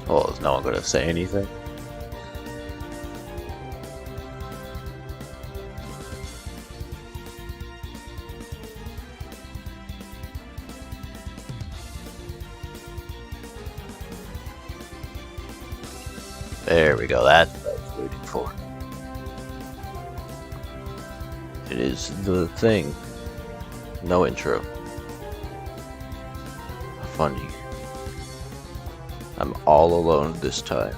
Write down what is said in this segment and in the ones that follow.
Well, is no one gonna say anything? There we go, that's what I was waiting for. It is the thing. No intro. Funny. I'm all alone this time.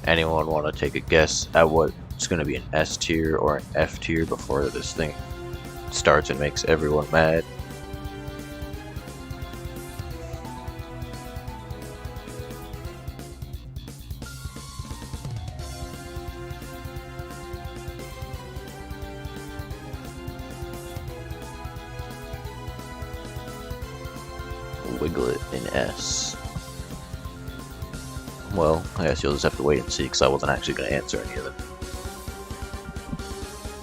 Anyone want to take a guess at what's going to be an S tier or an F tier before this thing starts and makes everyone mad? Wiggle it in S. Well, I guess you'll just have to wait and see, because I wasn't actually going to answer any of them.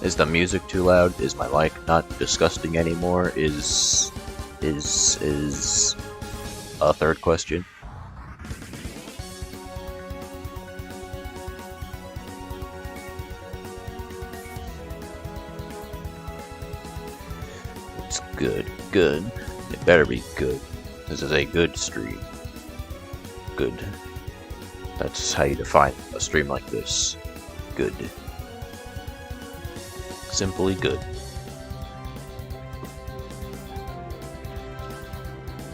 Is the music too loud? Is my mic not disgusting anymore? Is a third question? It's good. Good. It better be good. This is a good stream. Good. That's how you define a stream like this. Good. Simply good.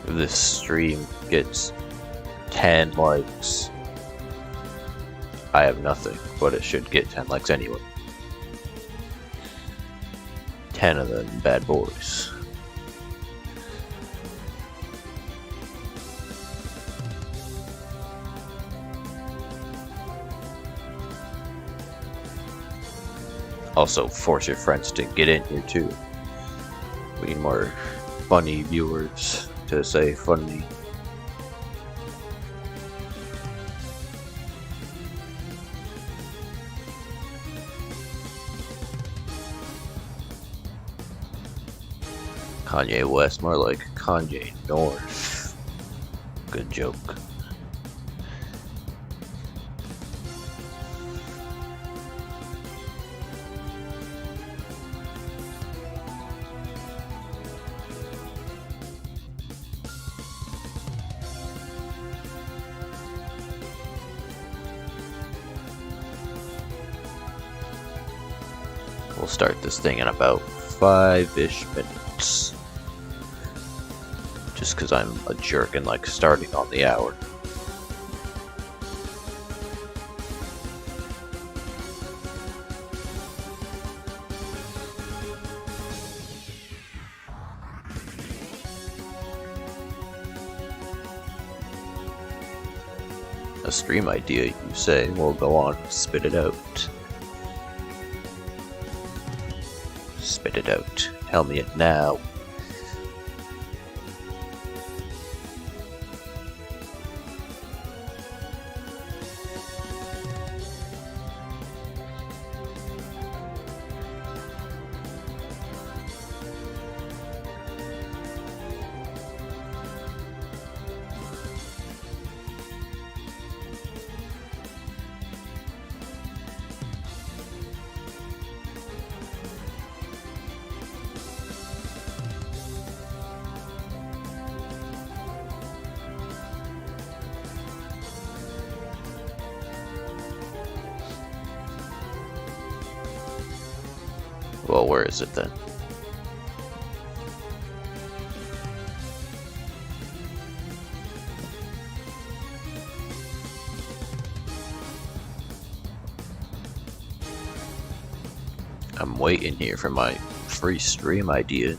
If this stream gets 10 likes, I have nothing, but it should get 10 likes anyway. 10 of them bad boys. Also, force your friends to get in here too. We need more funny viewers to say funny. Kanye West, more like Kanye North. Good joke. We'll start this thing in about 5-ish minutes. Just because I'm a jerk and like starting on the hour. A stream idea, you say? Well, go on, spit it out. Spit it out. Tell me it now. Well, where is it then? I'm waiting here for my free stream idea.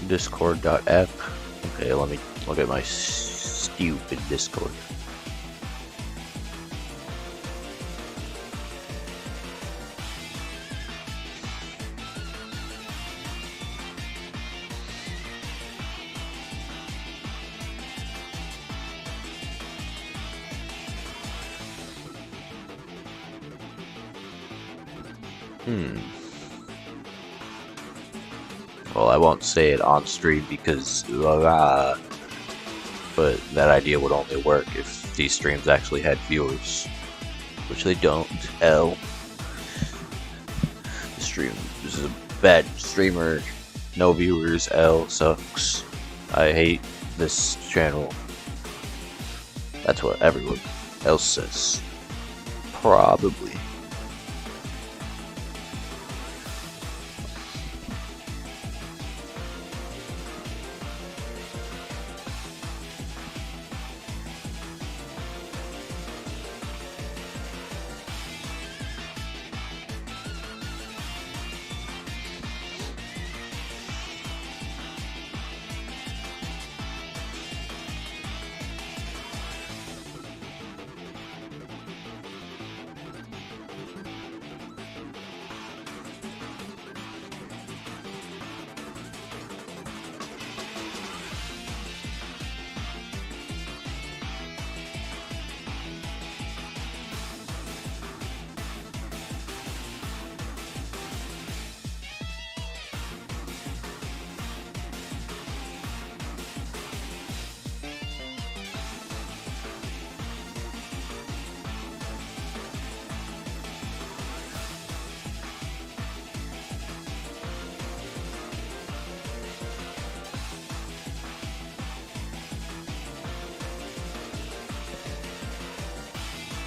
Discord.app. Okay, let me look at my stupid Discord. Well, I won't say it on stream because, but that idea would only work if these streams actually had viewers, which they don't. L. This is a bad streamer. No viewers. L sucks. I hate this channel. That's what everyone else says. Probably.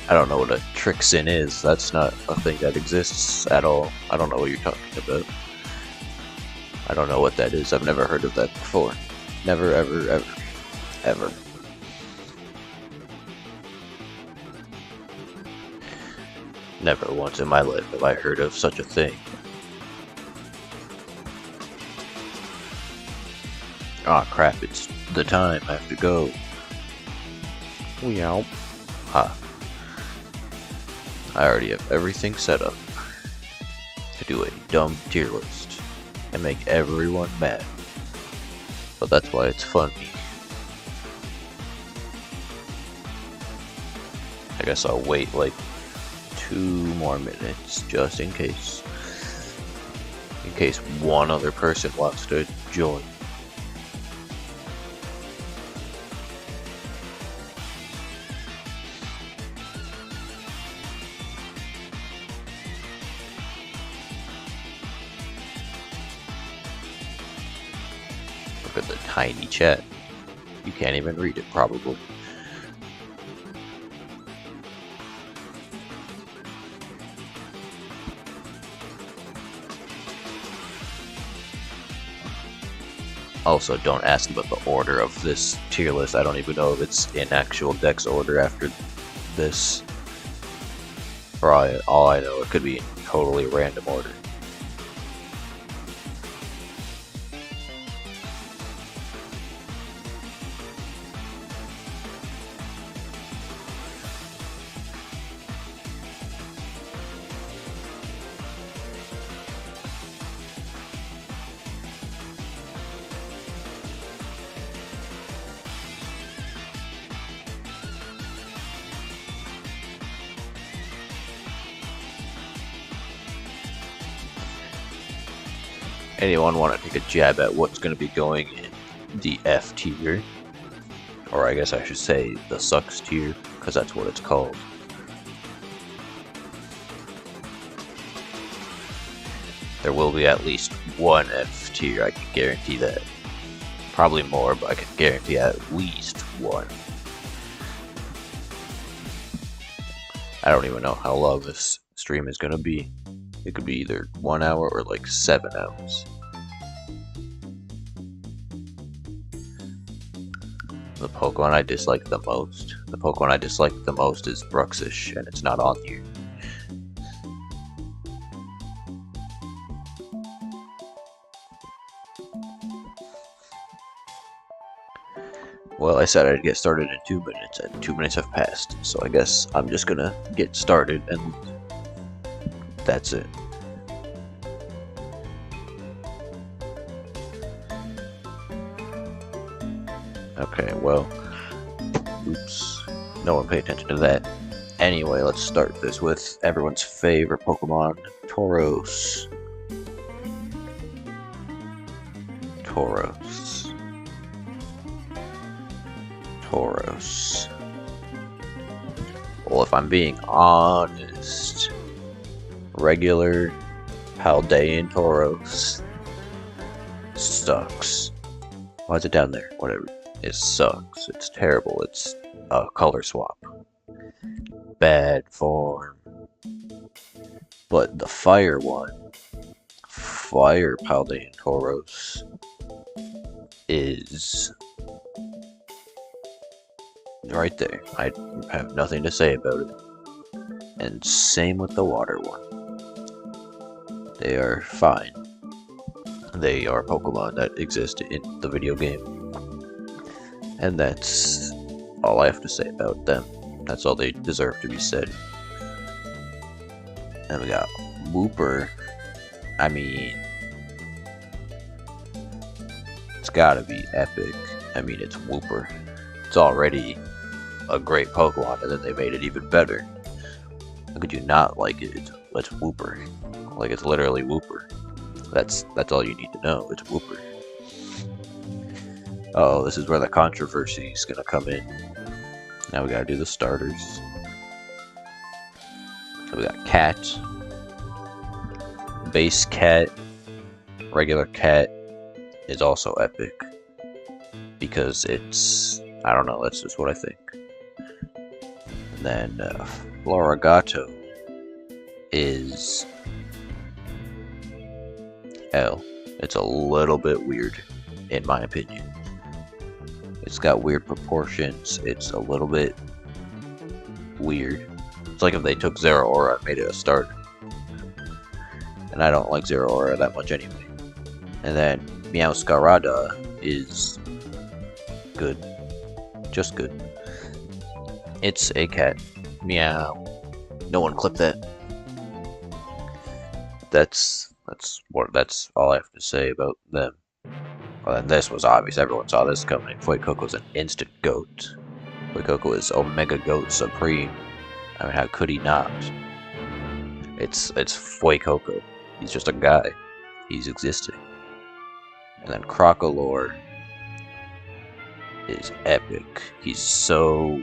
I don't know what a Trixin is. That's not a thing that exists at all. I don't know what you're talking about. I don't know what that is. I've never heard of that before. Never, ever, ever, ever. Never once in my life have I heard of such a thing. Aw, crap, it's the time. I have to go. Meow. Ha. I already have everything set up to do a dumb tier list and make everyone mad. But that's why it's funny. I guess I'll wait like 2 more minutes just in case. In case one other person wants to join. Look at the tiny chat. You can't even read it, probably. Also, don't ask about the order of this tier list. I don't even know if it's in actual Dex order after this. For all I know, it could be in totally random order. Anyone want to take a jab at what's going to be going in the F tier? Or I guess I should say the sucks tier, because that's what it's called. There will be at least one F tier, I can guarantee that. Probably more, but I can guarantee at least one. I don't even know how long this stream is going to be. It could be either 1 hour or like 7 hours. The Pokemon I dislike the most. The Pokemon I dislike the most is Bruxish, and it's not on here. Well, I said I'd get started in 2 minutes, and 2 minutes have passed, so I guess I'm just gonna get started, and that's it. Okay, well, oops, no one pay attention to that. Anyway, let's start this with everyone's favorite Pokemon, Tauros. Tauros. Tauros. Well, if I'm being honest, regular Paldean Tauros sucks. Why is it down there? Whatever. It sucks. It's terrible. It's a color swap. Bad form. But the fire one, Fire Paldean Tauros, is right there. I have nothing to say about it. And same with the water one. They are fine. They are Pokemon that exist in the video game. And that's all I have to say about them. That's all they deserve to be said. And we got Wooper. I mean, it's gotta be epic. I mean, it's Wooper. It's already a great Pokemon, and then they made it even better. How could you not like it? It's Wooper. Like, it's literally Wooper. That's all you need to know. It's Wooper. Oh, this is where the controversy is gonna come in. Now we gotta do the starters. So we got Cat, Base Cat, regular Cat is also epic because it's, I don't know, that's just what I think. And then Floragato is L. It's a little bit weird, in my opinion. It's got weird proportions. It's a little bit weird. It's like if they took Zeraora and made it a starter. And I don't like Zeraora that much anyway. And then Meowscarada is good. Just good. It's a cat. Meow. No one clip that. That's all I have to say about them. Well, and this was obvious. Everyone saw this coming. Fuecoco's an instant GOAT. Fuecoco is Omega GOAT Supreme. I mean, how could he not? It's Fuecoco. He's just a guy. He's existing. And then Crocolore is epic. He's so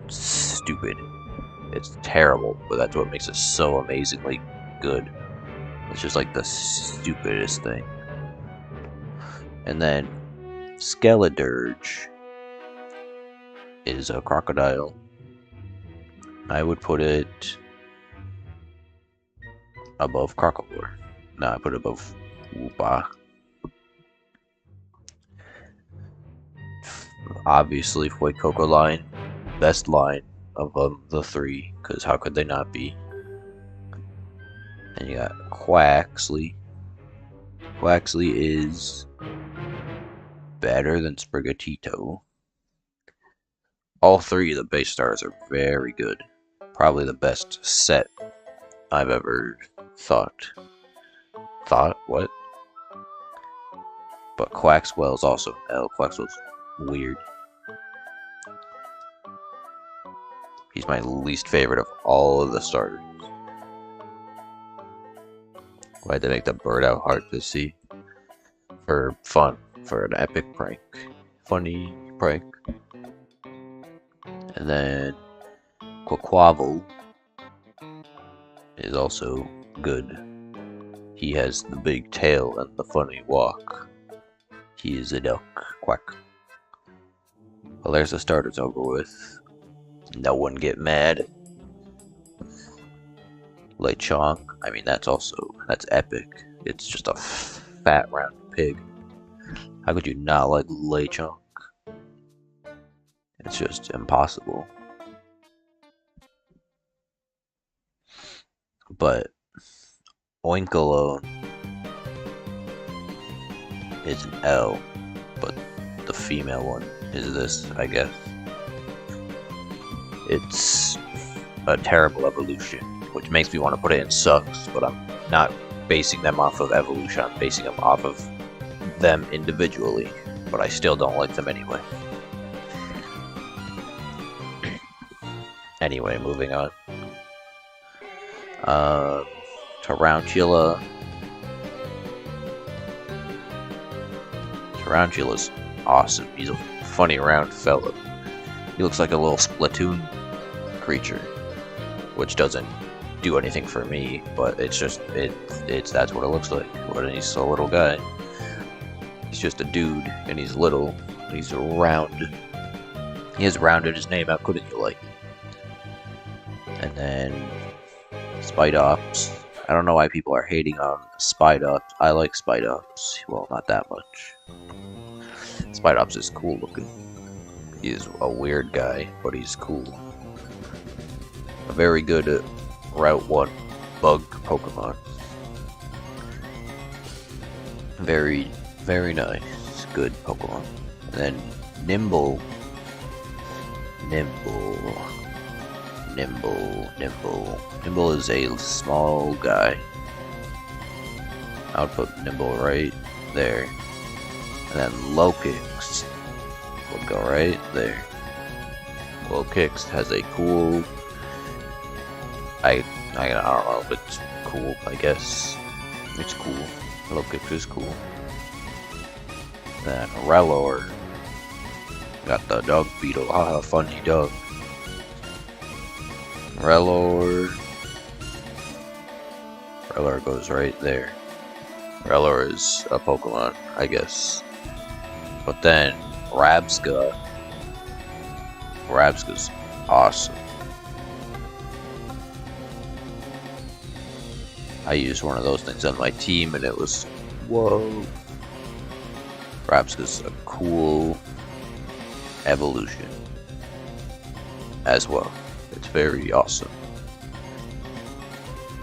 stupid. It's terrible, but that's what makes it so amazingly good. It's just like the stupidest thing. And then Skeledirge is a crocodile. I would put it above Crocolore. No, I put it above Woopa. Obviously, Fuecoco line, best line of the three, because how could they not be? And you got Quaxley. Quaxley is better than Sprigatito. All three of the base stars are very good. Probably the best set I've ever thought. Thought? What? But Quaxwell's also L. Quaxwell's weird. He's my least favorite of all of the starters. Why'd they make the bird out hard to see? For fun. For an epic prank. Funny prank. And then Quaquaval is also good. He has the big tail and the funny walk. He is a duck. Quack. Well, there's the starters over with. No one get mad. Lechonk, I mean, that's epic. It's just a fat round pig. How could you not like Lechonk? It's just impossible. But Oinkalone is an L, but the female one is this, I guess. It's a terrible evolution, which makes me want to put it in sucks, but I'm not basing them off of evolution, I'm basing them off of them individually, but I still don't like them anyway. Anyway, moving on. Tarantula. Tarantula's awesome. He's a funny round fella. He looks like a little Splatoon creature, which doesn't do anything for me, but it's just that's what it looks like when he's a little guy. He's just a dude, and he's little. He's round. He has rounded his name out, couldn't you like? And then Spidops. I don't know why people are hating on Spidops. I like Spidops. Well, not that much. Spidops is cool looking. He's a weird guy, but he's cool. A very good Route 1 bug Pokemon. Very, very nice. Good Pokemon. And then Nimble. Nimble is a small guy. I would put Nimble right there. And then Lokix would go right there. Lokix has a cool... I don't know if it's cool, I guess. It's cool. Lokix is cool. Then Rellor. Got the dog beetle. Haha, funny dog. Rellor goes right there. Rellor is a Pokemon, I guess. But then Rabsca's awesome. I used one of those things on my team and it was whoa. Rabsca's a cool evolution as well. It's very awesome.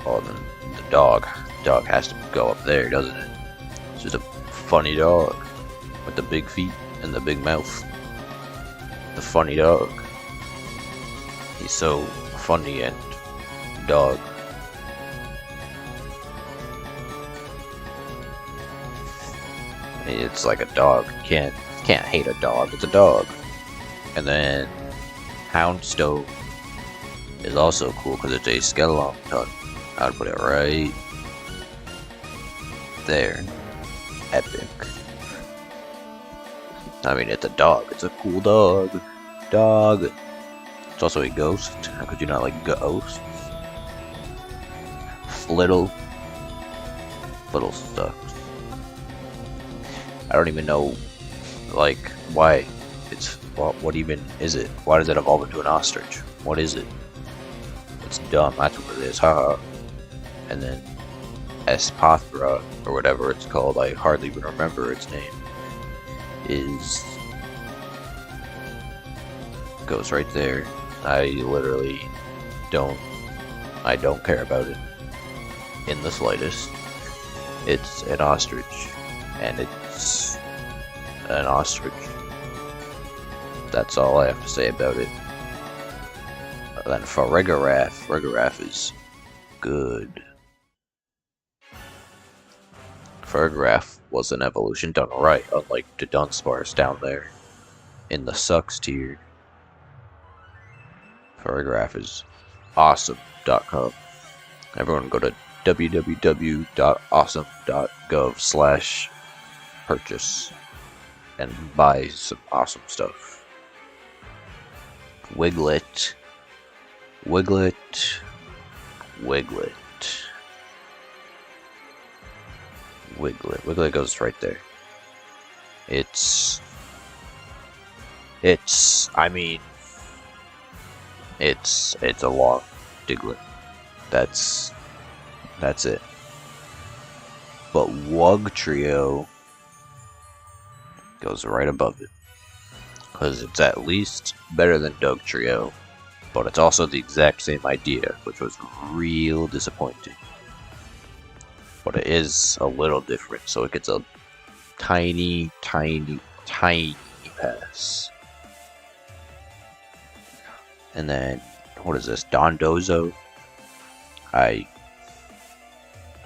Oh, then the dog. The dog has to go up there, doesn't it? It's just a funny dog with the big feet and the big mouth. The funny dog. He's so funny and dog. It's like a dog. You can't hate a dog. It's a dog. And then Houndstone is also cool because it's a skeleton. I'd put it right there. Epic. I mean, it's a dog. It's a cool dog. Dog. It's also a ghost. How could you not like ghosts? Little sucks. I don't even know, like, why it's, what even is it? Why does it evolve into an ostrich? What is it? It's dumb, that's what it is, haha. And then Espathra, or whatever it's called, I hardly even remember its name, goes right there. I literally don't care about it in the slightest. It's an ostrich, and it's an ostrich. That's all I have to say about it. Then for Farigiraf is good. Farigiraf was an evolution done right, unlike the Dunsparce down there in the sucks tier. Farigiraf is awesome.com. Everyone go to www.awesome.gov/purchase and buy some awesome stuff. Wiglet goes right there. It's a long Diglett. That's it. But Wugtrio goes right above it, because it's at least better than Dugtrio, but it's also the exact same idea, which was real disappointing. But it is a little different, so it gets a tiny pass. And then, what is this? Dondozo. I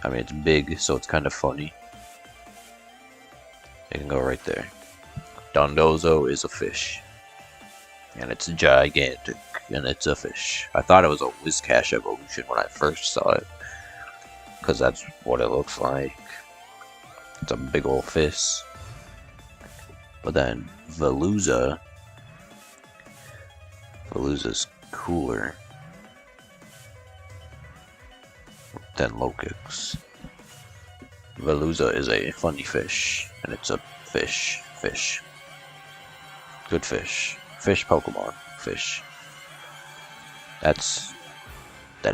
mean, it's big, so it's kind of funny. It can go right there. Dondozo is a fish. And it's gigantic. And it's a fish. I thought it was a Whiscash evolution when I first saw it. Because that's what it looks like. It's a big old fish. But then, Veluza. Veluza's cooler than Lokix. Veluza is a funny fish, and it's a fish. Good fish. Fish Pokemon. Fish. That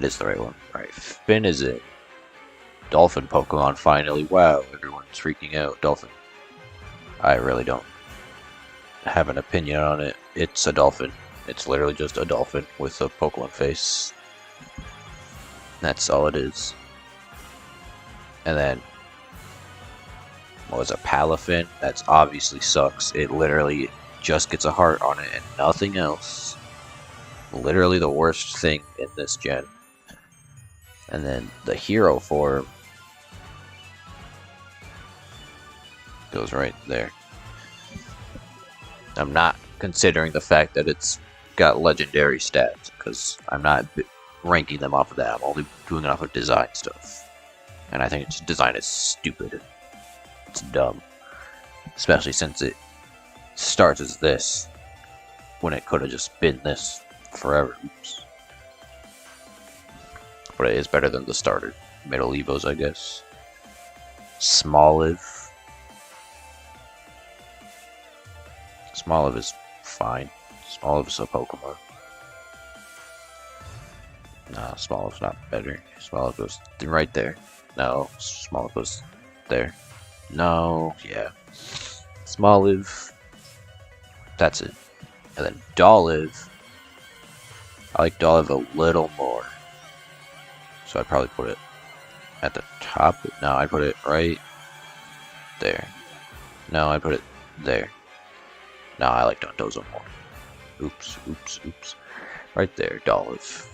is the right one. Alright, Finn is it. Dolphin Pokemon finally. Wow, everyone's freaking out. Dolphin. I really don't have an opinion on it. It's a dolphin. It's literally just a dolphin with a Pokemon face. That's all it is. And then, what was a Palafin? That's obviously sucks. It literally just gets a heart on it and nothing else. Literally the worst thing in this gen. And then the hero form goes right there. I'm not considering the fact that it's got legendary stats, because I'm not ranking them off of that. I'm only doing it off of design stuff. And I think its design is stupid. It's dumb. Especially since it starts as this, when it could have just been this forever. Oops. But it is better than the starter. Middle Evos, I guess. Smoliv. Smoliv is fine. Smoliv is a Pokemon. No, Smoliv's not better. Smoliv goes right there. No, Smoliv goes there. No, yeah. Smoliv. That's it. And then Dolliv. I like Dolliv a little more. So I'd probably put it at the top. No, I'd put it right there. No, I'd put it there. No, I like Dondozo more. Oops. Right there, Dolliv.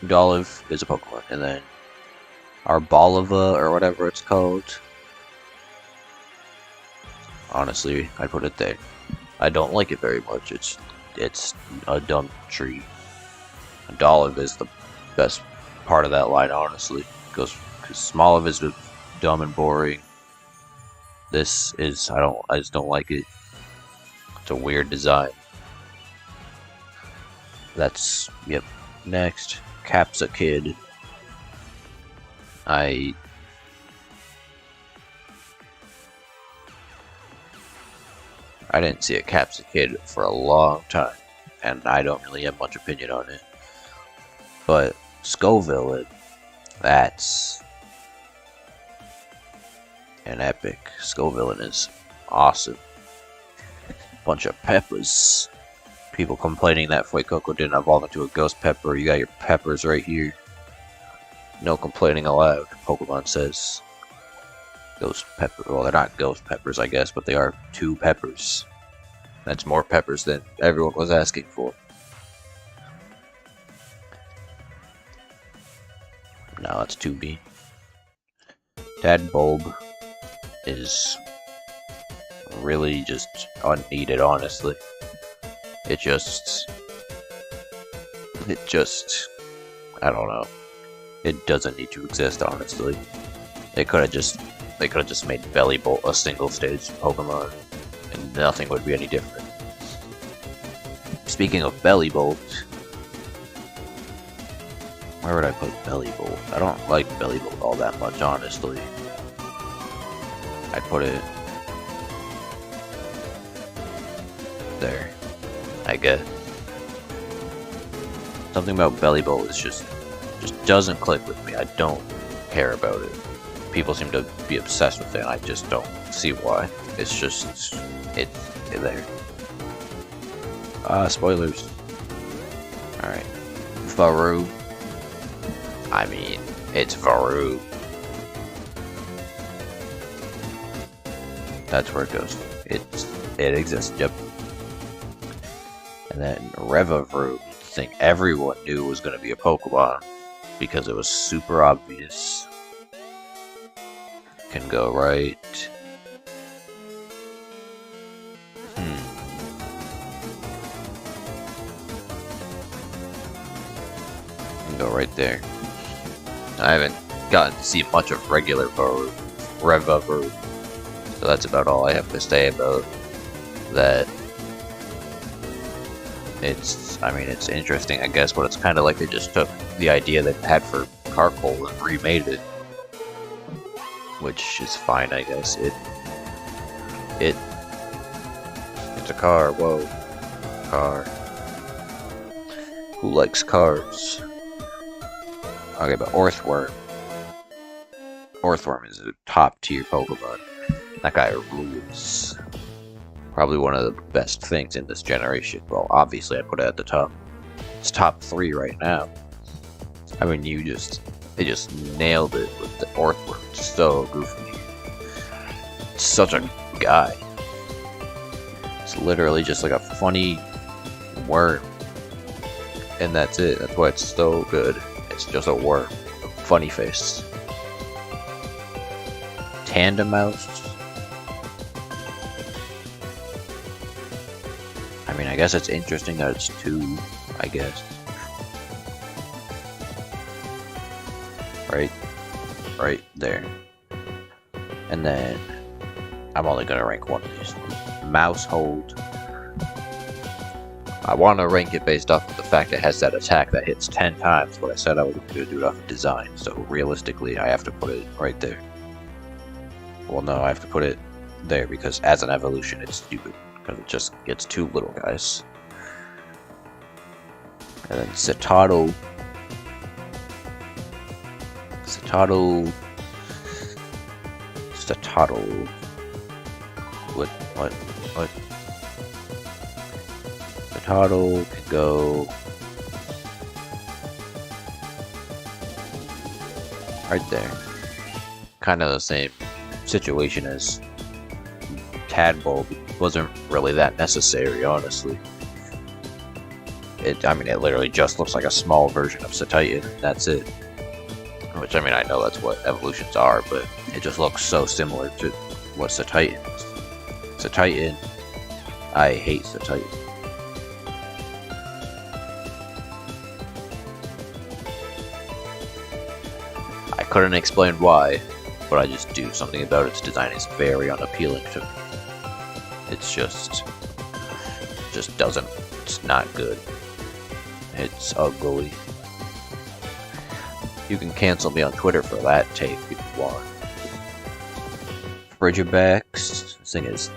Dolliv is a Pokemon. And then Arboliva, or whatever it's called. Honestly, I'd put it there. I don't like it very much. It's a dumb tree. Dolliv is the best part of that line, honestly. Because Smoliv is dumb and boring. This is, I just don't like it. It's a weird design. That's, yep. Next, Capsakid. I didn't see a Capsakid for a long time, and I don't really have much opinion on it. But Scovillain, that's an epic. Scovillain is awesome. Bunch of peppers. People complaining that Fuecoco didn't evolve into a ghost pepper. You got your peppers right here. No complaining allowed, Pokemon says. Ghost pepper. Well, they're not ghost peppers, I guess, but they are 2 peppers. That's more peppers than everyone was asking for. No, it's 2B. Tadbulb is really just unneeded, honestly. It just, I don't know. It doesn't need to exist, honestly. They could have just made Bellibolt a single stage Pokemon, and nothing would be any different. Speaking of Bellibolt, where would I put Bellibolt? I don't like Bellibolt all that much, honestly. I'd put it there, I guess. Something about Bellibolt is just doesn't click with me. I don't care about it. People seem to be obsessed with it, and I just don't see why. It's just, it's there. Spoilers. Alright. Varu. I mean, it's Varu. That's where it goes. It exists, yep. And then Revavroot. thing everyone knew was going to be a Pokemon because it was super obvious. Can go right. Can go right there. I haven't gotten to see much of regular Revolver, so that's about all I have to say about that. It's interesting, I guess, but it's kind of like they just took the idea they had for Carcoal and remade it, which is fine, I guess. It's a car. Whoa, car. Who likes cars? Okay, but Orthworm. Orthworm is a top tier Pokemon. That guy rules. Probably one of the best things in this generation. Well, obviously I put it at the top. It's top 3 right now. I mean, they just nailed it with the Orthworm. It's so goofy. It's such a guy. It's literally just like a funny worm. And that's it. That's why it's so good. It's just a worm. A funny face. Tandem Mouse. I mean, I guess it's interesting that it's 2, I guess. Right there. And then, I'm only gonna rank one of these. Mousehold. I want to rank it based off of the fact it has that attack that hits 10 times, but I said I was going to do it off of design, so realistically I have to put it right there. Well, no, I have to put it there because as an evolution it's stupid, because it just gets 2 little guys. And then Citadel. What? Citadel can go right there. Kind of the same situation as Tadpole. Wasn't really that necessary, honestly. It literally just looks like a small version of Cetitan. That's it. Which, I know that's what evolutions are, but it just looks so similar to what Cetitan is. Cetitan, I hate Cetitan. I couldn't explain why, but I just do. Something about its design is very unappealing to me. It's just doesn't, it's not good. It's ugly. You can cancel me on Twitter for that take if you want. Frigibax, this thing is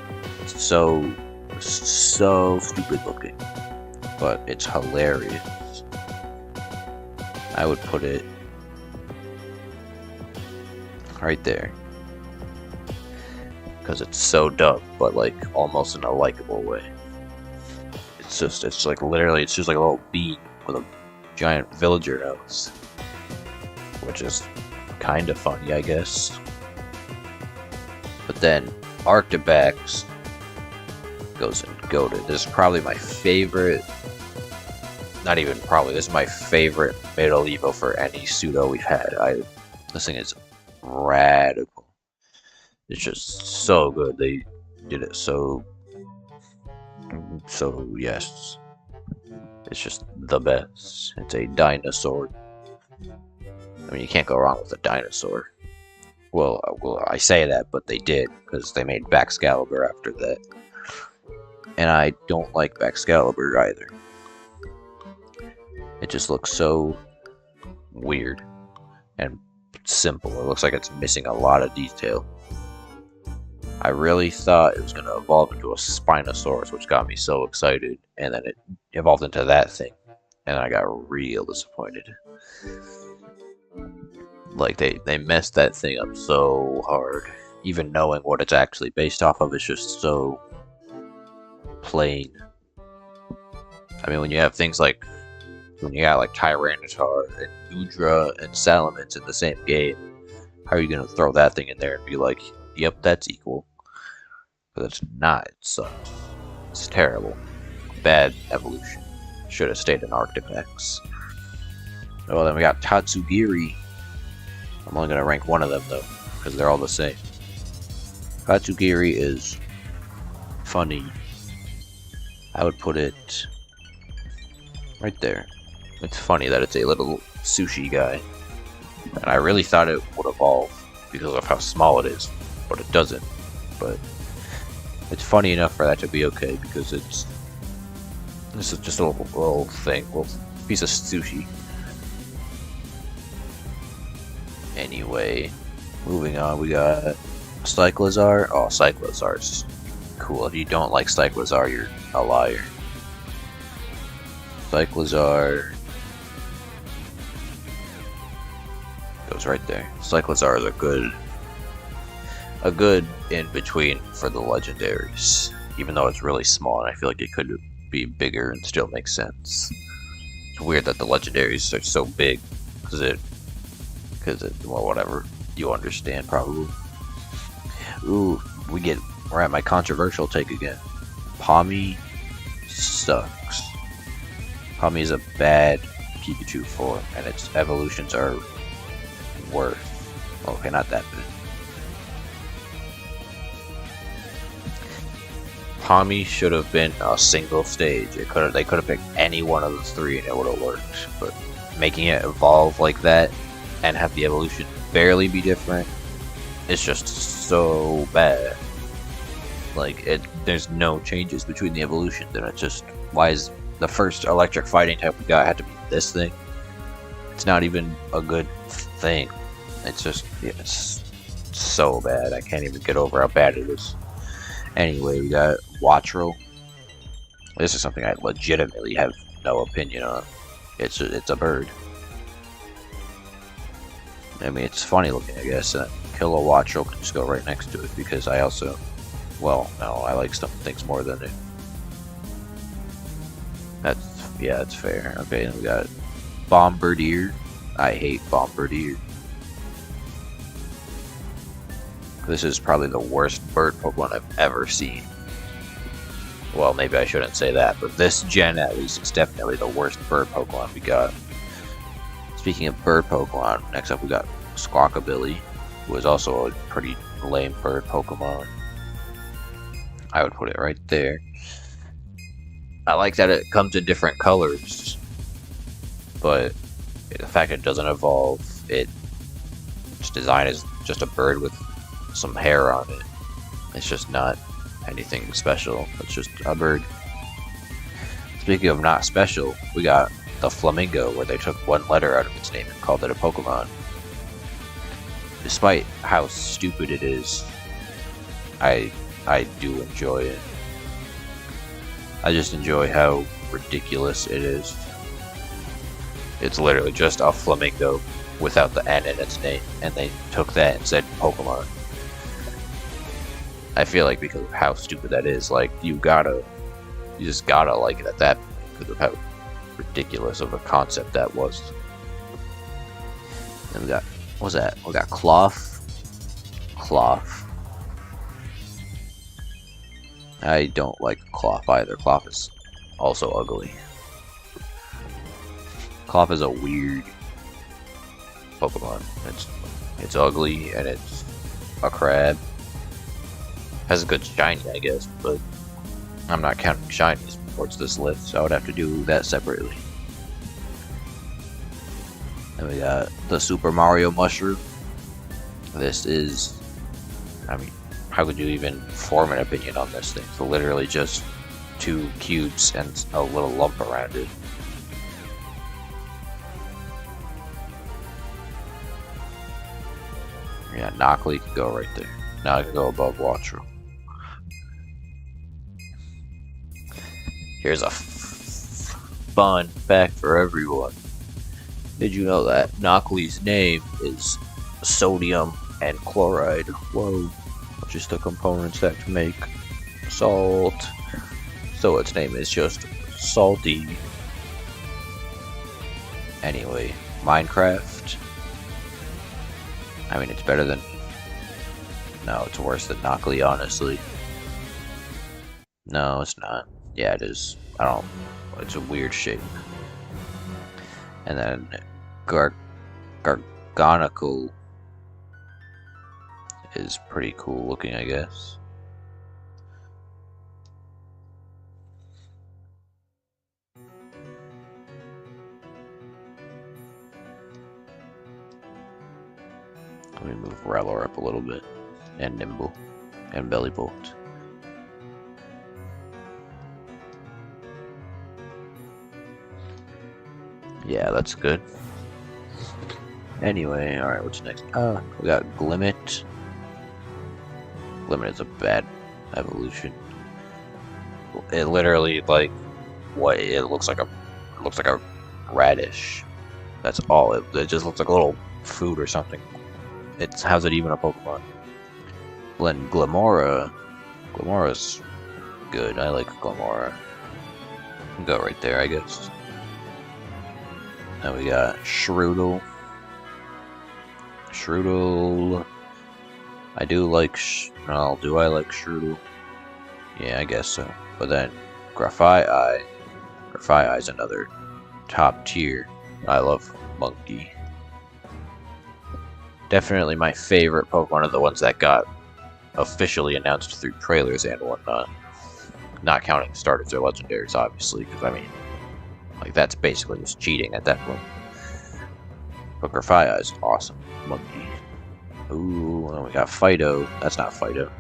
so stupid looking, but it's hilarious. I would put it right there because it's so dumb, but like almost in a likable way. It's just like a little bee with a giant villager nose, which is kind of funny, I guess. But then Arctibax goes and goated. This is probably my favorite. Not even probably. This is my favorite middle evo for any pseudo we've had. This thing is radical. It's just so good. They did it so yes. It's just the best. It's a dinosaur. You can't go wrong with a dinosaur. Well, I say that, but they did, because they made Baxcalibur after that. And I don't like Baxcalibur either. It just looks so weird and simple. It looks like it's missing a lot of detail. I really thought it was going to evolve into a Spinosaurus, which got me so excited, and then it evolved into that thing, and I got real disappointed. Like, they messed that thing up so hard. Even knowing what it's actually based off of is just so plain. When you have things like, when you got like Tyranitar and Udra and Salamence in the same game, how are you going to throw that thing in there and be like, yep, that's equal? But it's not. It sucks. It's terrible. Bad evolution. Should have stayed in Arctipex. Well, then we got Tatsugiri. I'm only gonna rank one of them though, because they're all the same. Tatsugiri is funny. I would put it right there. It's funny that it's a little sushi guy. And I really thought it would evolve because of how small it is, but it doesn't. But it's funny enough for that to be okay because this is just a little thing, little piece of sushi. Anyway, moving on, we got Cyclizar. Oh, Cyclizar's cool. If you don't like Cyclizar, you're a liar. Cyclizar goes right there. Cyclizar is a good in between for the legendaries, even though it's really small, and I feel like it could be bigger and still make sense. It's weird that the legendaries are so big, well, whatever, you understand probably. Ooh, we're at my controversial take again. Pawmi sucks. Pawmi is a bad Pikachu form, and its evolutions are worse. Okay, not that bad. Pawmi should have been a single stage. They could have picked any one of the three and it would have worked. But making it evolve like that and have the evolution barely be different is just so bad. Like there's no changes between the evolutions, and it's just, why is the first electric fighting type we got had to be this thing? It's not even a good thing. It's just, it's so bad. I can't even get over how bad it is. Anyway, we got Watro. This is something I legitimately have no opinion on. It's a bird. I mean, it's funny looking, I guess. Kill a Watro can just go right next to it because I also, well, no, I like some things more than it. That's fair. Okay, then we got Bombardier. I hate Bombardier. This is probably the worst bird Pokemon I've ever seen. Well, maybe I shouldn't say that, but this gen at least is definitely the worst bird Pokemon we got. Speaking of bird Pokemon, next up we got Squawkabilly, who is also a pretty lame bird Pokemon. I would put it right there. I like that it comes in different colors, but the fact it doesn't evolve, its design is just a bird with some hair on it. It's just not anything special. It's just a bird. Speaking of not special, we got the Flamingo, where they took one letter out of its name and called it a Pokemon. Despite how stupid it is, I do enjoy it. I just enjoy how ridiculous it is. It's literally just a flamingo without the N in its name, and they took that and said Pokemon. I feel like because of how stupid that is, like, you just gotta like it at that point because of how ridiculous of a concept that was. And we got, what was that? We got Cloth. I don't like Cloth either. Cloth is also ugly. Cloth is a weird Pokemon. It's ugly and it's a crab. Has a good shiny, I guess, but I'm not counting shinies towards this list, so I would have to do that separately. Then we got the Super Mario Mushroom. This is, I mean, how could you even form an opinion on this thing? It's literally just 2 cubes and a little lump around it. Yeah, Knockley can go right there. Now I can go above Watro. Here's a fun fact for everyone. Did you know that Knockley's name is sodium and chloride? Whoa. Just the components that make salt. So its name is just Salty. Anyway, Minecraft. I mean, it's better than... No, it's worse than Knockley, honestly. No, it's not. Yeah, it is. I don't It's a weird shape. And then Gargonicle is pretty cool looking, I guess. Let me move Rowler up a little bit, and Nimble, and Bellybolt. Yeah, that's good. Anyway, alright, what's next? We got Glimmet. Glimmet is a bad evolution. It literally, like, what it looks like a radish. That's all. It just looks like a little food or something. How's it even a Pokemon? Then Glimmera's good. I like Glimmera. Go right there, I guess. Now we got Shroodle. I do like do I like Shroodle? Yeah, I guess so. But then Grafaiai is another top tier. I love Monkey. Definitely my favorite Pokemon are the ones that got officially announced through trailers and whatnot. Not counting starters or legendaries, obviously, because I mean, like, that's basically just cheating at that point. But Grafaiai is awesome. Monkey. Ooh, and we got Fido. That's not Fido.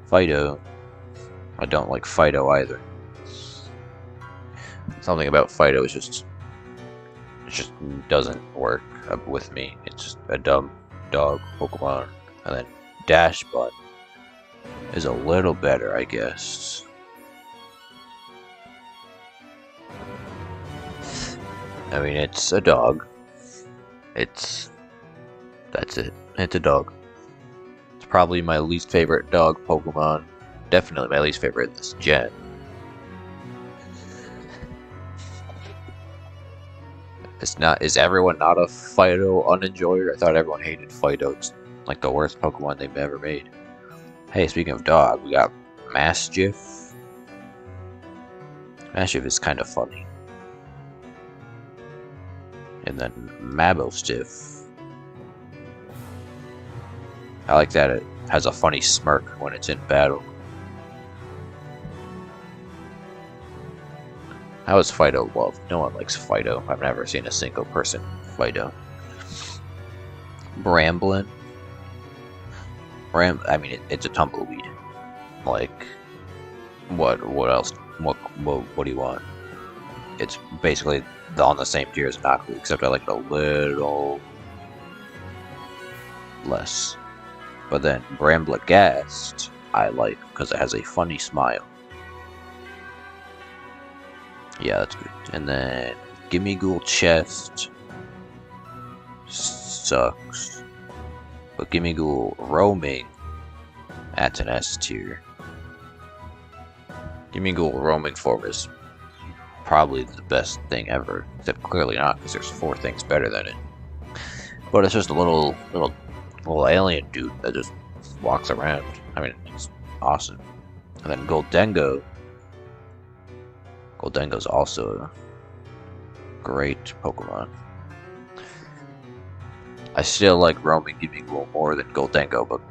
Fido. I don't like Fido either. Something about Fido is it just doesn't work with me. It's just a dumb dog Pokemon. And then Dashbot is a little better, I guess. I mean, it's a dog. That's it. It's a dog. It's probably my least favorite dog Pokemon. Definitely my least favorite in this gen. Is everyone not a Fido unenjoyer? I thought everyone hated Fido. It's like the worst Pokemon they've ever made. Hey, speaking of dog, we got Mastiff. Mastiff is kind of funny. And then Mabostiff. I like that it has a funny smirk when it's in battle. How is Fido loved? No one likes Fido. I've never seen a single person Fido. Bramblin. I mean, it's a tumbleweed. Like, what else? What do you want? It's basically on the same tier as Knockley, except I like it a little less. But then Bramblagast I like because it has a funny smile. Yeah, that's good. And then Gimmighoul Chest sucks. But Gimmighoul Roaming, that's an S tier. Gimmighoul Roaming form is probably the best thing ever. Except clearly not, because there's 4 things better than it. But it's just a little alien dude that just walks around. I mean, it's awesome. And then Goldengo's also a great Pokemon. I still like Roaming Gimmighoul more than Goldengo, but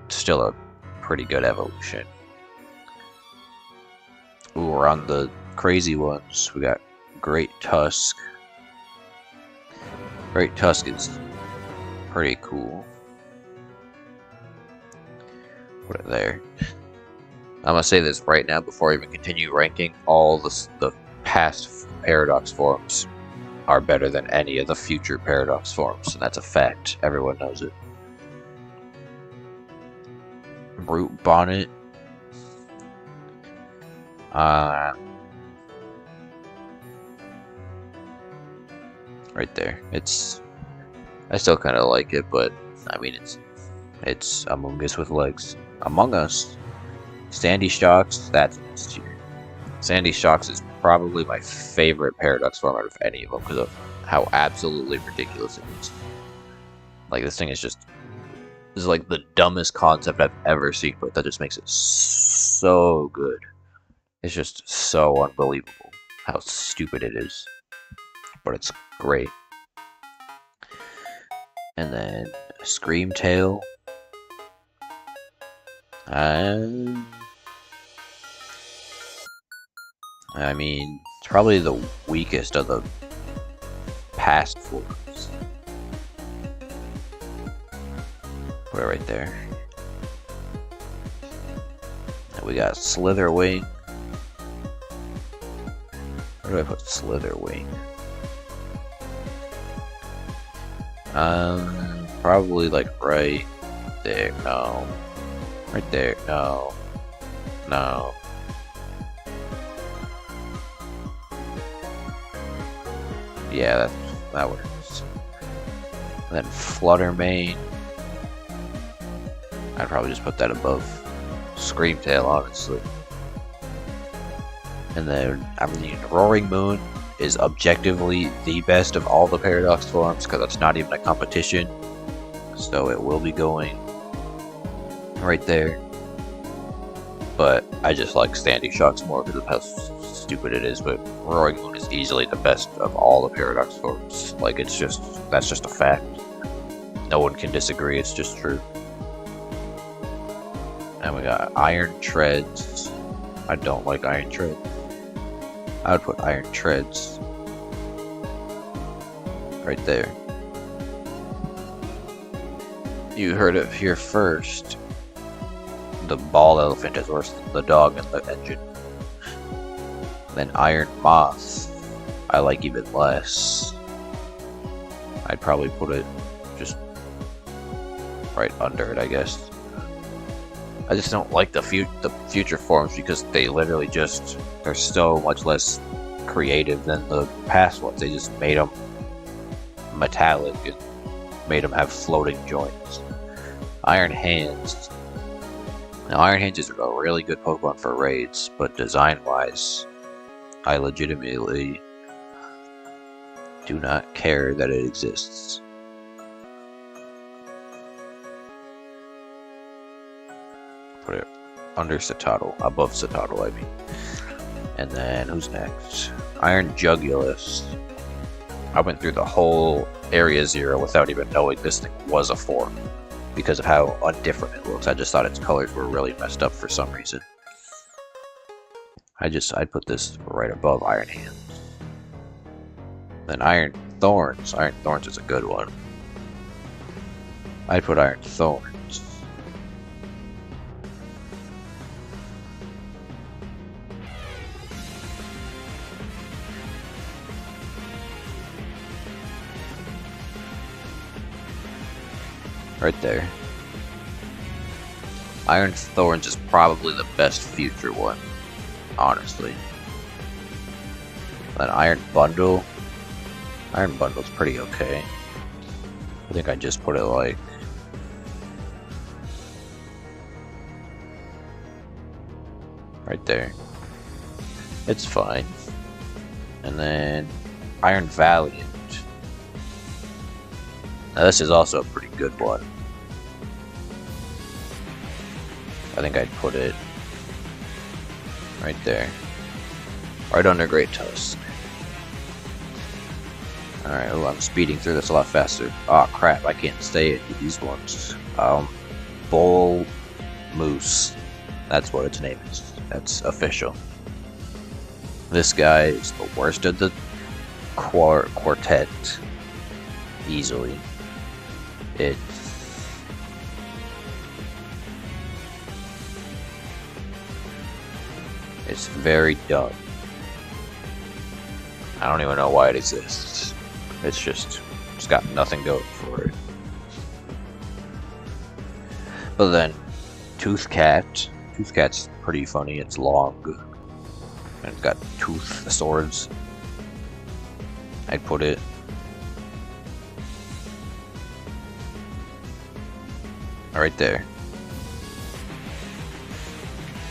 still a pretty good evolution. Ooh, we're on the crazy ones. We got Great Tusk. Great Tusk is pretty cool. Put it there. I'm gonna say this right now before I even continue ranking. All the past Paradox forms are better than any of the future Paradox forms, and that's a fact. Everyone knows it. Brute Bonnet. Right there. I still kind of like it, but I mean it's Among Us with legs. Among Us. Sandy Shocks, that's an S tier. Sandy Shocks is probably my favorite Paradox form out of any of them because of how absolutely ridiculous it is. Like, this thing is like the dumbest concept I've ever seen, but that just makes it so good. It's just so unbelievable. how stupid it is, but it's great. And then Screamtail. I mean, it's probably the weakest of the past forms. Put it right there. And we got Slitherwing. Where do I put Slitherwing? Probably like right there. No. Right there. No. No. Yeah, that works. And then Fluttermane. I'd probably just put that above Screamtail, honestly. And then, I mean, Roaring Moon is objectively the best of all the Paradox forms because it's not even a competition. So it will be going right there. But I just like Standing Shocks more because of how stupid it is. But Roaring Moon is easily the best of all the Paradox forms. Like, it's just, that's just a fact. No one can disagree, it's just true. And we got Iron Treads. I don't like Iron Treads. I would put Iron Treads right there. You heard it here first. The ball elephant is worse than the dog and the engine. Then Iron Moth, I like even less. I'd probably put it just right under it, I guess. I just don't like the future forms because they literally just, they're so much less creative than the past ones. They just made them metallic and made them have floating joints. Iron Hands. Now, Iron Hands is a really good Pokemon for raids, but design-wise, I legitimately do not care that it exists. Put it under Citadel, above Citadel, I mean. And then, who's next? Iron Jugulus. I went through the whole Area Zero without even knowing this thing was a form because of how undifferent it looks. I just thought its colors were really messed up for some reason. I'd put this right above Iron Hands. Then Iron Thorns. Iron Thorns is a good one. I'd put Iron Thorns right there. Iron Thorns is probably the best future one, honestly. Then Iron Bundle. Iron Bundle's pretty okay. I think I just put it like right there. It's fine. And then Iron Valiant. Now this is also a pretty good one. I think I'd put it right there. Right under Great Tusk. Alright, oh, I'm speeding through this a lot faster. Oh crap, I can't say it with these ones. Bull Moose. That's what its name is. That's official. This guy is the worst of the quartet. Easily. It's very dumb. I don't even know why it exists. It's got nothing going for it. But then, Toothcat. Toothcat's pretty funny. It's long. And it's got tooth swords. I'd put it right there.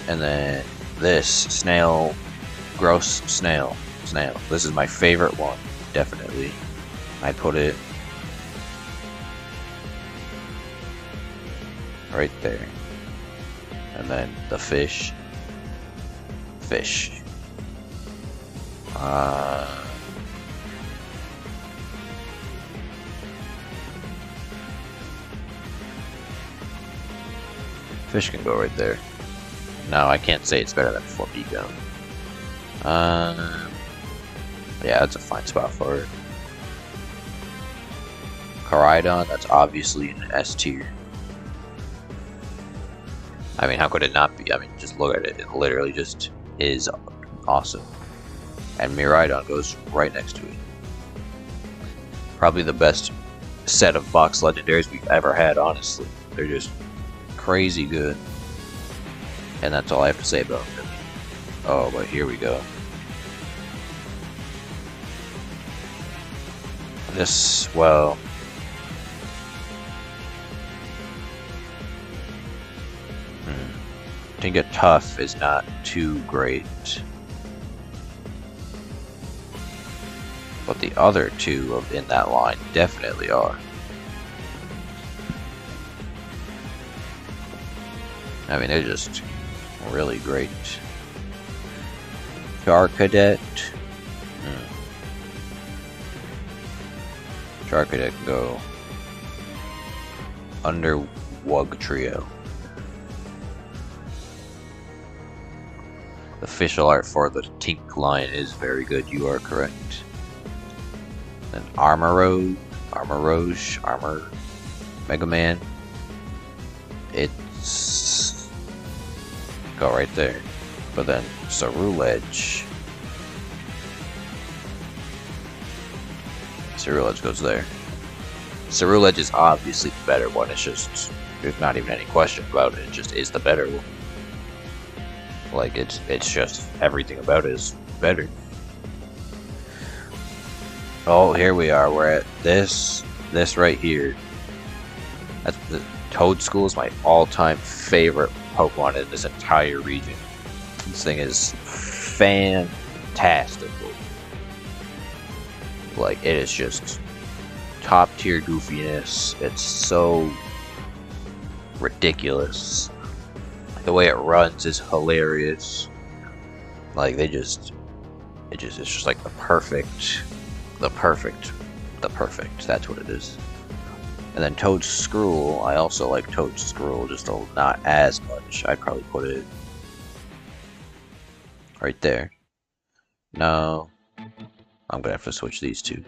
And then this snail, gross snail. This is my favorite one, definitely. I put it right there. And then the fish. Fish can go right there. No, I can't say it's better than Flamingo. Yeah, that's a fine spot for it. Coridon, that's obviously an S tier. I mean, how could it not be? I mean, just look at it. It literally just is awesome. And Miraidon goes right next to it. Probably the best set of box legendaries we've ever had, honestly. They're just crazy good. And that's all I have to say about them. Oh, but here we go. This, well... I think a tough is not too great. But the other two in that line definitely are. I mean, they're just really great. Charcadet. Charcadet can go under Wug Trio. The official art for the Tink line is very good, you are correct. Then Armor Mega Man. It's go right there. But then Ceruledge goes there. Ceruledge is obviously the better one, it's just there's not even any question about it, it just is the better one. Like, it's just everything about it is better. Oh, here we are. We're at this right here. That's the Toadscool is my all-time favorite Pokemon in this entire region. This thing is fantastic. Like, it is just top-tier goofiness. It's so ridiculous. The way it runs is hilarious. Like, it's just like the perfect, that's what it is. And then Toadscruel, I also like Toadscruel, just not as much. I'd probably put it right there. No, I'm gonna have to switch these two,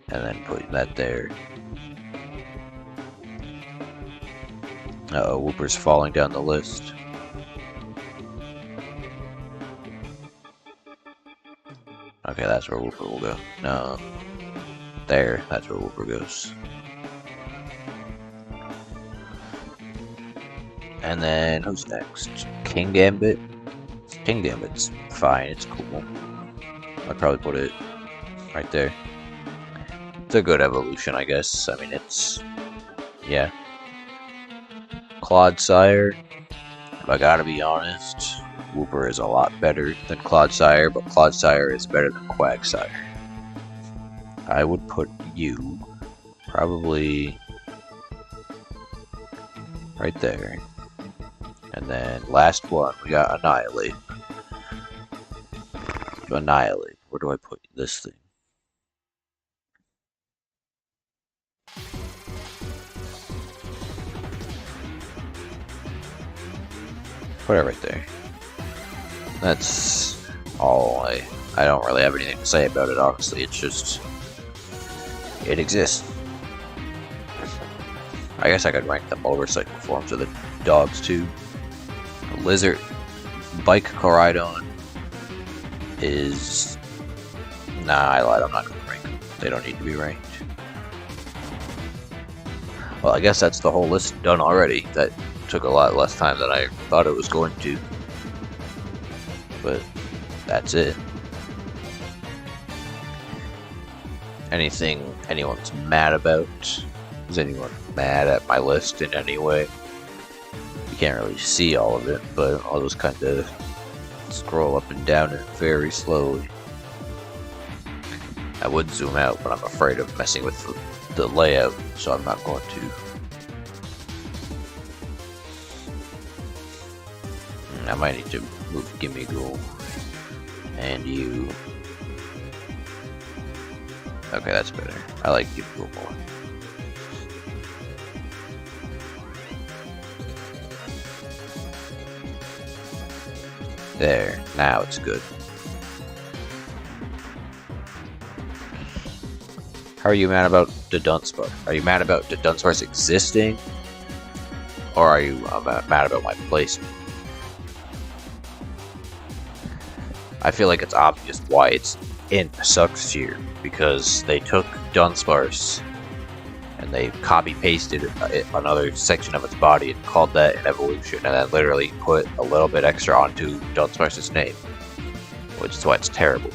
and then put that there. Uh-oh, Wooper's falling down the list. Okay, that's where Wooper will go. No. There, that's where Wooper goes. And then, who's next? King Gambit? King Gambit's fine, it's cool. I'd probably put it right there. It's a good evolution, I guess. I mean, it's... yeah. Clodsire, if I gotta be honest, Wooper is a lot better than Clodsire, but Clodsire is better than Quagsire. I would put you probably right there. And then last one, we got Annihilate. Annihilate. Where do I put this thing? Put it right there. That's all. I don't really have anything to say about it, honestly. It's just... it exists. I guess I could rank the motorcycle forms of the dogs too. Lizard Bike Coridon is... nah, I lied, I'm not going to rank them. They don't need to be ranked. Well, I guess that's the whole list done already. That took a lot less time than I thought it was going to. But that's it. Anything anyone's mad about? Is anyone mad at my list in any way? You can't really see all of it, but I'll just kind of scroll up and down it very slowly. I would zoom out, but I'm afraid of messing with the layout, so I'm not going to. I might need to move Gimme Ghoul and you Okay, that's better. I like you more. There, now it's good. How are you mad about the Dunsparce? Are you mad about the Dunsparce existing? Or are you mad about my placement? I feel like it's obvious why it's in sucks tier, because they took Dunsparce and they copy-pasted another section of its body and called that an evolution, and then literally put a little bit extra onto Dunsparce's name, which is why it's terrible.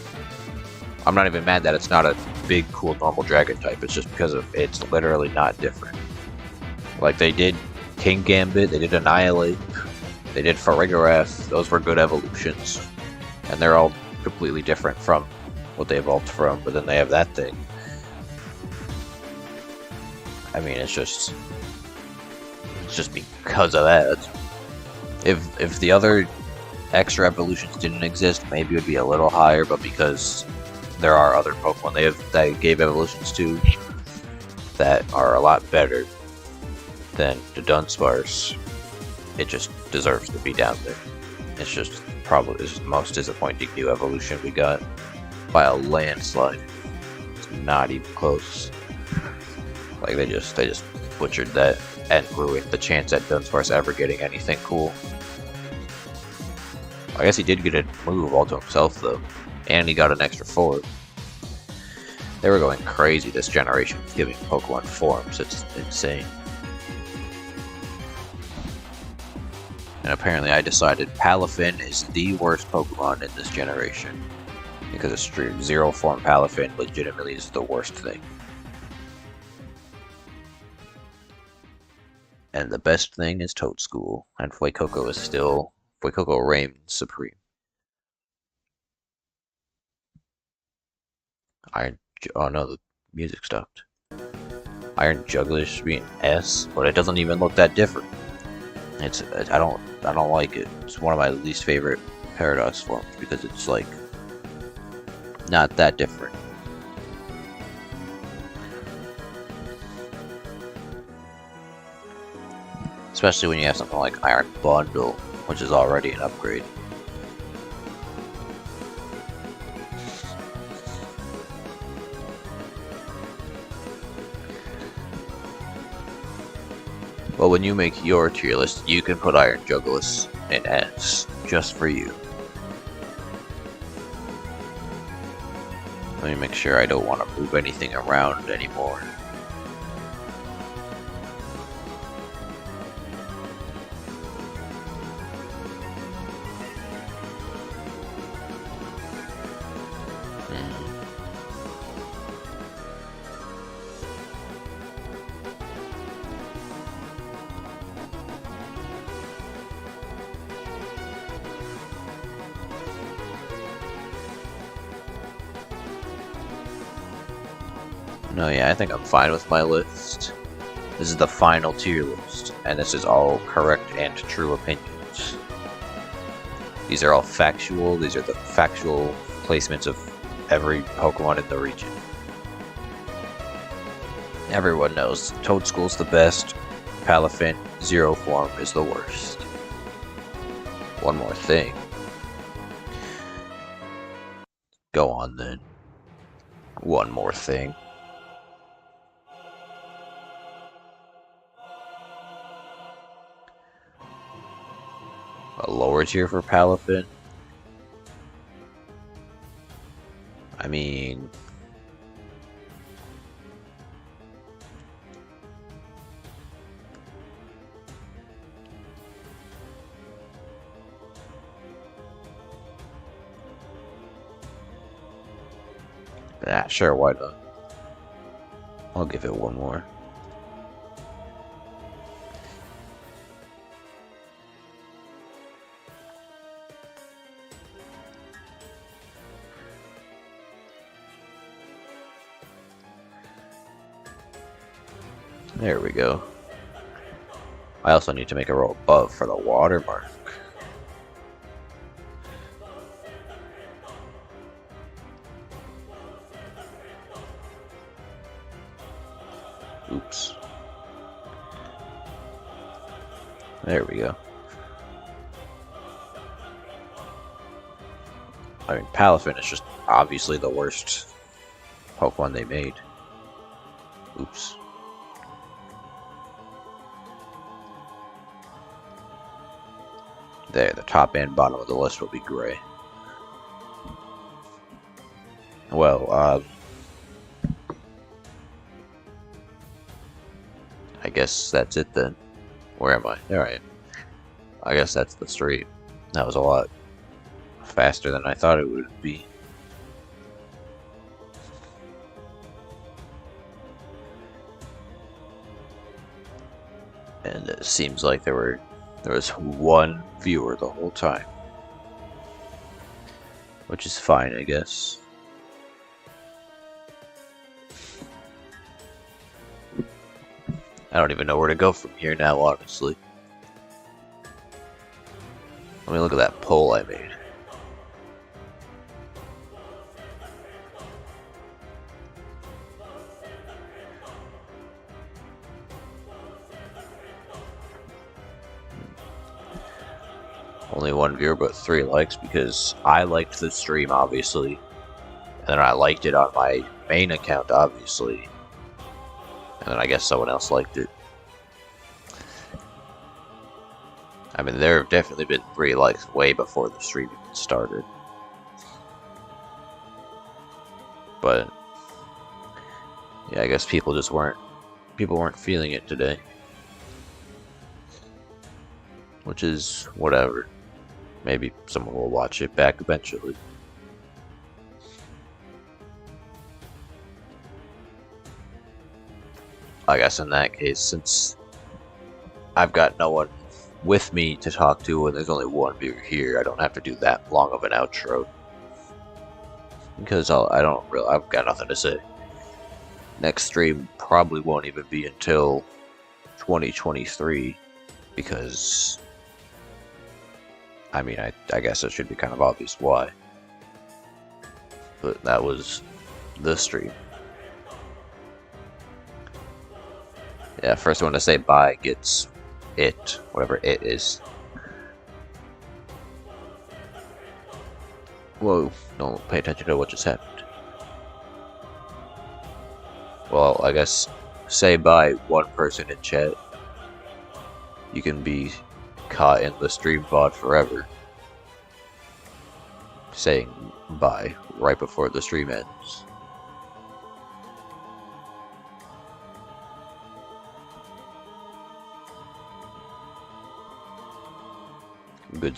I'm not even mad that it's not a big, cool, normal dragon type. It's just because of it's literally not different. Like, they did King Gambit, they did Annihilate, they did Farigiraf. Those were good evolutions. And they're all completely different from what they evolved from, but then they have that thing. I mean, it's just because of that. If the other extra evolutions didn't exist, maybe it would be a little higher, but because there are other Pokemon they gave evolutions to that are a lot better than the Dunsparce, it just deserves to be down there. It's just probably the most disappointing new evolution we got by a landslide. It's not even close. Like, they just butchered that and ruined the chance at Dunsparce ever getting anything cool. I guess he did get a move all to himself though, and he got an extra 4. They were going crazy this generation with giving Pokemon forms. It's insane. And apparently I decided Palafin is the worst Pokemon in this generation, because a zero form Palafin legitimately is the worst thing. And the best thing is Toadschool, and Fuecoco reigns supreme. Oh no, the music stopped. Iron Juggler should be an S, but it doesn't even look that different. I don't like it. It's one of my least favorite Paradox forms because it's like not that different. Especially when you have something like Iron Bundle, which is already an upgrade. Well, when you make your tier list, you can put Iron Juggler in S, just for you. Let me make sure I don't want to move anything around anymore. No, yeah, I think I'm fine with my list. This is the final tier list, and this is all correct and true opinions. These are all factual. These are the factual placements of every Pokemon in the region. Everyone knows Toadschool's the best. Palafin, zero form, is the worst. One more thing. Go on then. One more thing. A lower tier for Palafin? I mean... yeah, sure, why not? I'll give it one more. There we go. I also need to make a roll above for the watermark. There we go. I mean, Palafin is just obviously the worst Pokemon they made. Oops. There, the top and bottom of the list will be gray. Well, I guess that's it then. Where am I? There I am. I guess that's the street. That was a lot faster than I thought it would be. And it seems like there was one viewer the whole time. Which is fine, I guess. I don't even know where to go from here now, honestly. Let me look at that poll I made. Only one viewer, but 3 likes because I liked the stream, obviously. And then I liked it on my main account, obviously. And then I guess someone else liked it. I mean, there have definitely been 3 likes way before the stream even started. But yeah, I guess people weren't feeling it today. Which is whatever. Maybe someone will watch it back eventually. I guess in that case, since I've got no one with me to talk to and there's only one viewer here, I don't have to do that long of an outro. Because I've got nothing to say. Next stream probably won't even be until 2023 because I mean, I guess it should be kind of obvious why. But that was the stream. Yeah, first one to say bye gets it, whatever it is. Whoa, don't pay attention to what just happened. Well, I guess say bye one person in chat. You can be caught in the stream VOD forever. Saying bye right before the stream ends. Good stream.